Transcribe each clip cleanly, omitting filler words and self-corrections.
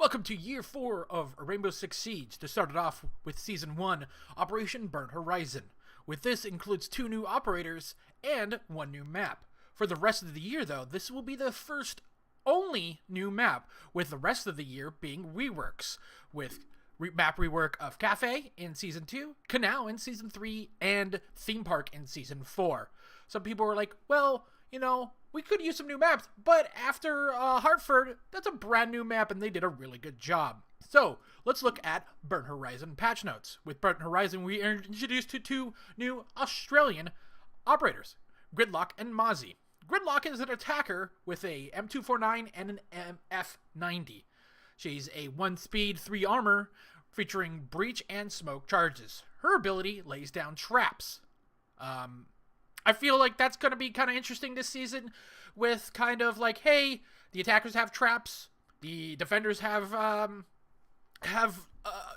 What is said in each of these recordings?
Welcome to Year 4 of Rainbow Six Siege. To start it off with Season 1, Operation Burnt Horizon. With this includes 2 new operators and 1 new map. For the rest of the year though, this will be the first only new map, with the rest of the year being reworks, with map rework of Cafe in Season 2, Canal in Season 3, and Theme Park in Season 4. Some people were like, well, you know, we could use some new maps, but after Hartford, that's a brand new map and they did a really good job. So, let's look at Burnt Horizon patch notes. With Burnt Horizon, we are introduced to 2 new Australian operators, Gridlock and Mozzie. Gridlock is an attacker with a M249 and an MF90. She's a 1 speed, 3 armor, featuring breach and smoke charges. Her ability lays down traps. I feel like that's going to be kind of interesting this season, with kind of like, hey, the attackers have traps, the defenders have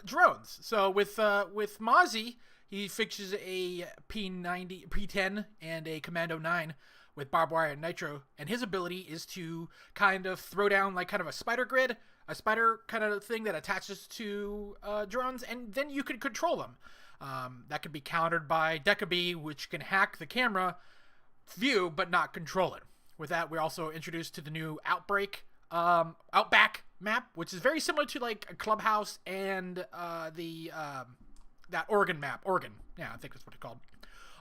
drones. So with Mozzie, he fixes a P10 and a Commando 9 with barbed wire and nitro, and his ability is to kind of throw down like kind of a spider grid, a spider kind of thing that attaches to drones, and then you can control them. That could be countered by Decaby, which can hack the camera view but not control it. With that, we're also introduced to the new Outback map, which is very similar to like a Clubhouse and that Oregon map. Oregon, yeah, I think that's what it's called.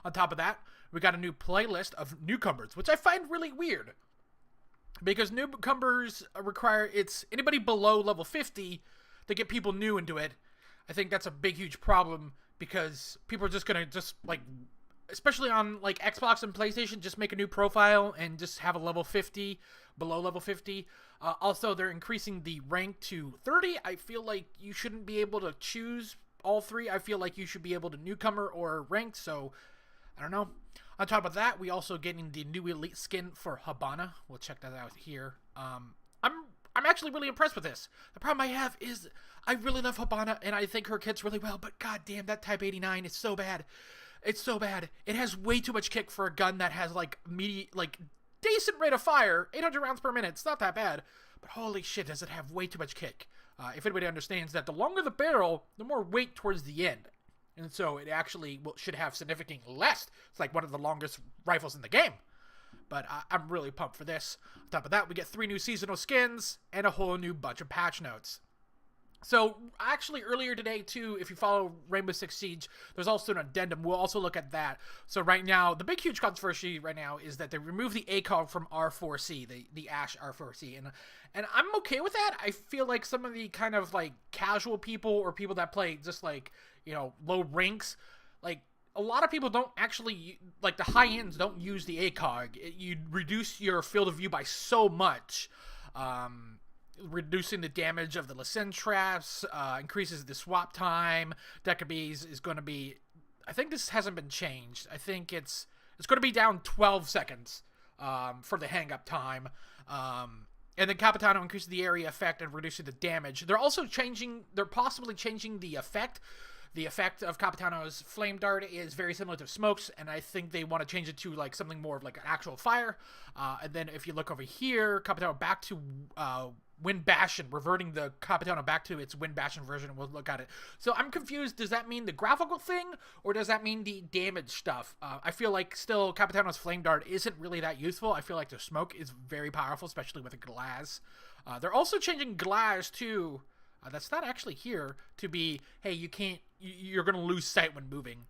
On top of that, we got a new playlist of newcomers, which I find really weird, because newcomers require anybody below level 50 to get people new into it. I think that's a big, huge problem, because people are just gonna like, especially on like Xbox and PlayStation, just make a new profile and just have a level 50 below level 50. Also, they're increasing the rank to 30. I feel like you shouldn't be able to choose all 3. I feel like you should be able to newcomer or ranked. So I don't know. On top of that, we also getting the new elite skin for Habana. We'll check that out here. I'm actually really impressed with this. The problem I have is I really love Habana and I think her kit's really well, but goddamn, that Type 89 is so bad. It's so bad. It has way too much kick for a gun that has like decent rate of fire, 800 rounds per minute. It's not that bad, but holy shit, does it have way too much kick. If anybody understands that, the longer the barrel, the more weight towards the end. And so it actually should have significantly less. It's like one of the longest rifles in the game. But I'm really pumped for this. On top of that, we get 3 new seasonal skins and a whole new bunch of patch notes. So, actually, earlier today, too, if you follow Rainbow Six Siege, there's also an addendum. We'll also look at that. So, right now, the big, huge controversy right now is that they removed the ACOG from R4C, the Ash R4C. And I'm okay with that. I feel like some of the kind of, like, casual people or people that play just, like, you know, low ranks, like, a lot of people don't actually, like, the high ends don't use the ACOG. You reduce your field of view by so much, reducing the damage of the Listen traps, increases the swap time. Decaby's is going to be, I think this hasn't been changed. I think it's going to be down 12 seconds for the hang up time. And then Capitano increases the area effect and reduces the damage. They're possibly changing the effect. The effect of Capitano's Flame Dart is very similar to Smoke's, and I think they want to change it to like something more of like an actual fire. And then if you look over here, Capitano back to Wind Bastion, reverting the Capitano back to its Wind Bastion version, and we'll look at it. So I'm confused. Does that mean the graphical thing, or does that mean the damage stuff? I feel like still Capitano's Flame Dart isn't really that useful. I feel like the Smoke is very powerful, especially with a glass. They're also changing glass too. That's not actually here, to be, hey, you're going to lose sight when moving.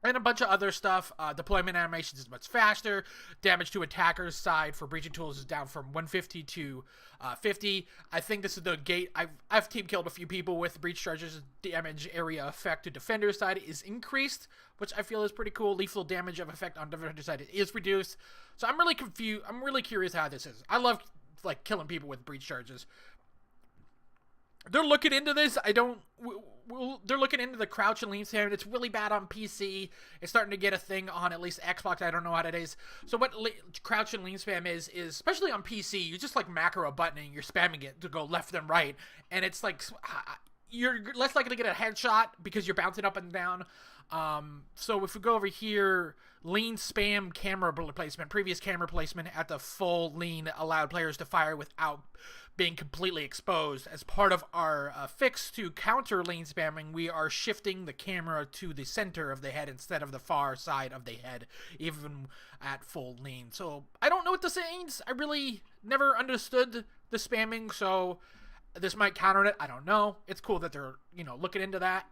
And a bunch of other stuff. Deployment animations is much faster. Damage to attackers' side for breaching tools is down from 150 to 50. I think this is the gate. I've team killed a few people with breach charges. Damage area effect to defender's side is increased, which I feel is pretty cool. Lethal damage of effect on defender's side is reduced. So I'm really confused. I'm really curious how this is. I love like killing people with breach charges. They're looking into this. They're looking into the crouch and lean spam. It's really bad on PC. It's starting to get a thing on at least Xbox. I don't know what it is. So what crouch and lean spam is especially on PC, you just like macro a button and you're spamming it to go left and right. And it's like, you're less likely to get a headshot because you're bouncing up and down. So if we go over here, lean spam camera placement, previous camera placement at the full lean allowed players to fire without being completely exposed. As part of our fix to counter lean spamming, we are shifting the camera to the center of the head instead of the far side of the head, even at full lean. So I don't know what this means. I really never understood the spamming, so this might counter it. I don't know. It's cool that they're, looking into that.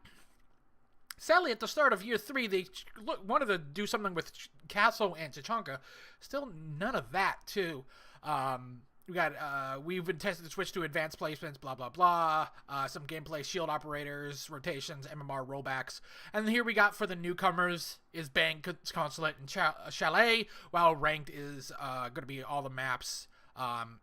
Sadly, at the start of year 3, they wanted to do something with Castle and Tachanka. Still none of that, too. We've been tested to switch to advanced placements, blah, blah, blah. Some gameplay, shield operators, rotations, MMR rollbacks. And here we got for the newcomers is Bang, Consulate, and Chalet, while ranked is going to be all the maps,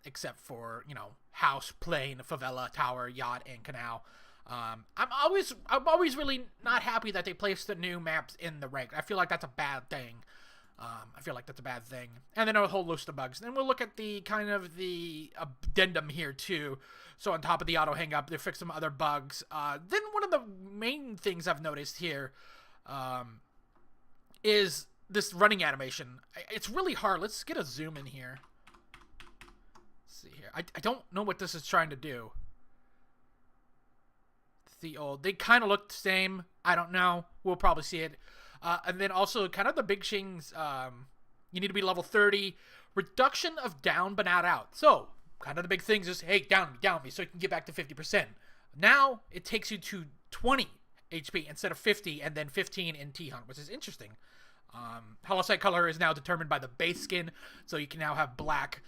except for, house, plane, favela, tower, yacht, and canal. I'm always really not happy that they placed the new maps in the rank. I feel like that's a bad thing. And then a whole list of bugs. Then we'll look at the kind of the addendum here too. So on top of the auto hang up, they fixed some other bugs. Then one of the main things I've noticed here is this running animation. It's really hard. Let's get a zoom in here. Let's see here. I don't know what this is trying to do. They kind of look the same. I don't know. We'll probably see it. And then also kind of the big things, you need to be level 30. Reduction of down but not out. So kind of the big things is, hey, down me so you can get back to 50%. Now it takes you to 20 HP instead of 50 and then 15 in T-Hunt, which is interesting. Hollow Sight color is now determined by the base skin, so you can now have black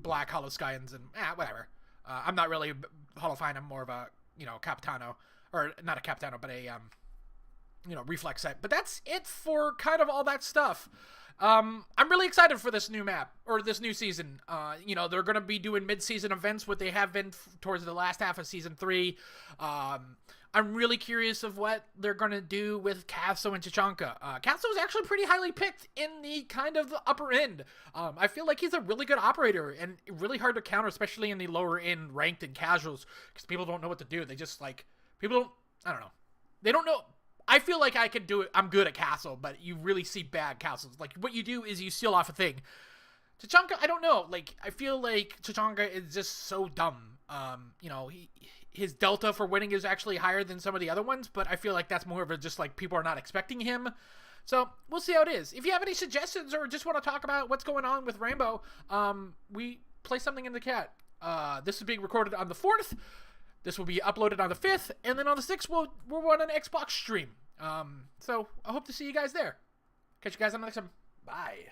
Hollow Skins and whatever. I'm not really Hollow Fine. I'm more of a Capitano, or not a Capitano, but a reflex set. But that's it for kind of all that stuff. I'm really excited for this new map, or this new season. They're going to be doing mid-season events, what they have been towards the last half of Season 3. I'm really curious of what they're going to do with Casso and Tachanka. Casso is actually pretty highly picked in the kind of the upper end. I feel like he's a really good operator and really hard to counter, especially in the lower end ranked and casuals, because people don't know what to do. They just I don't know. They don't know. I feel like I could do it. I'm good at Castle, but you really see bad Castles. Like, what you do is you seal off a thing. Tachanka, I don't know. Like, I feel like Tachanka is just so dumb. His delta for winning is actually higher than some of the other ones, but I feel like that's more of a just like people are not expecting him. So we'll see how it is. If you have any suggestions or just want to talk about what's going on with Rainbow, we play something in the chat. This is being recorded on the 4th. This will be uploaded on the 5th, and then on the 6th, we'll run an Xbox stream. So I hope to see you guys there. Catch you guys on the next one. Bye.